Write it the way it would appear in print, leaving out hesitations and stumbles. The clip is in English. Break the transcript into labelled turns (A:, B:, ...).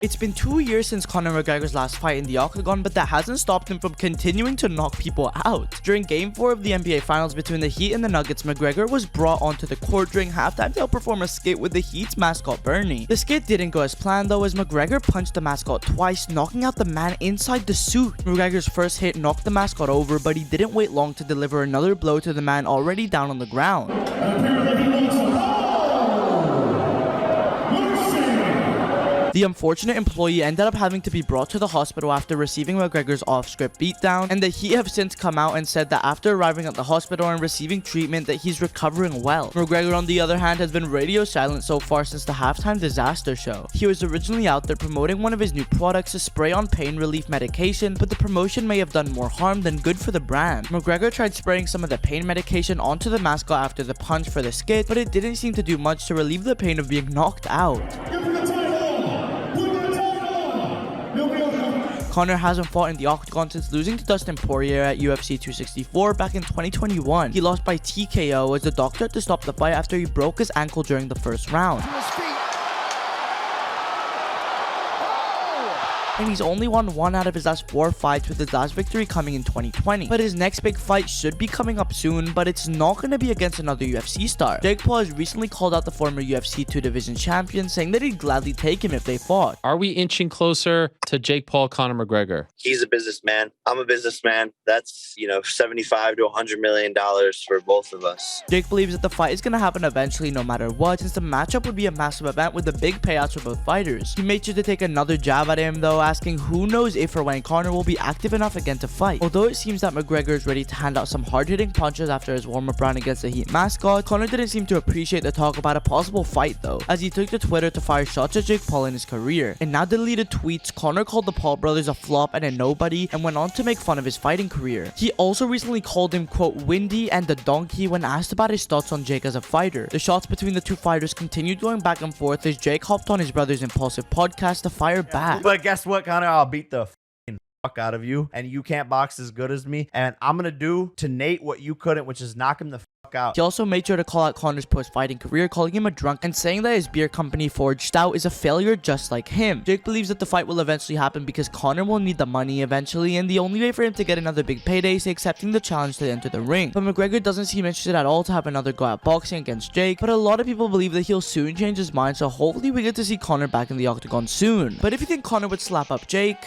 A: It's been 2 years since Conor McGregor's last fight in the octagon, but that hasn't stopped him from continuing to knock people out. During Game 4 of the NBA Finals between the Heat and the Nuggets, McGregor was brought onto the court during halftime to help perform a skit with the Heat's mascot Bernie. The skit didn't go as planned though, as McGregor punched the mascot twice, knocking out the man inside the suit. McGregor's first hit knocked the mascot over, but he didn't wait long to deliver another blow to the man already down on the ground. The unfortunate employee ended up having to be brought to the hospital after receiving McGregor's off-script beatdown, and the Heat have since come out and said that after arriving at the hospital and receiving treatment that he's recovering well. McGregor, on the other hand, has been radio silent so far since the halftime disaster show. He was originally out there promoting one of his new products, a spray-on pain relief medication, but the promotion may have done more harm than good for the brand. McGregor tried spraying some of the pain medication onto the mascot after the punch for the skit, but it didn't seem to do much to relieve the pain of being knocked out. Conor hasn't fought in the octagon since losing to Dustin Poirier at UFC 264 back in 2021. He lost by TKO as the doctor had to stop the fight after he broke his ankle during the first round. And he's only won 1 out of his last 4 fights, with his last victory coming in 2020. But his next big fight should be coming up soon, but it's not going to be against another UFC star. Jake Paul has recently called out the former UFC 2 division champion, saying that he'd gladly take him if they fought.
B: Are we inching closer to Jake Paul, Conor McGregor?
C: He's a businessman. I'm a businessman. That's, $75 to $100 million for both of us.
A: Jake believes that the fight is going to happen eventually no matter what, since the matchup would be a massive event with the big payouts for both fighters. He made sure to take another jab at him though, asking who knows if or when Conor will be active enough again to fight. Although it seems that McGregor is ready to hand out some hard-hitting punches after his warm-up round against the Heat mascot, Conor didn't seem to appreciate the talk about a possible fight though, as he took to Twitter to fire shots at Jake Paul in his career. In now deleted tweets, Conor called the Paul brothers a flop and a nobody, and went on to make fun of his fighting career. He also recently called him, quote, windy and the donkey when asked about his thoughts on Jake as a fighter. The shots between the two fighters continued going back and forth as Jake hopped on his brother's impulsive podcast to fire back.
D: But guess what, Conor? I'll beat the fuck out of you, and you can't box as good as me, and I'm gonna do to Nate what you couldn't, which is knock him the fuck out.
A: He also made sure to call out Conor's post-fighting career, calling him a drunk and saying that his beer company Forged Stout is a failure just like him. Jake believes that the fight will eventually happen because Conor will need the money eventually, and the only way for him to get another big payday is accepting the challenge to enter the ring. But McGregor doesn't seem interested at all to have another go at boxing against Jake, but a lot of people believe that he'll soon change his mind, so hopefully we get to see Conor back in the octagon soon. But if you think Conor would slap up Jake,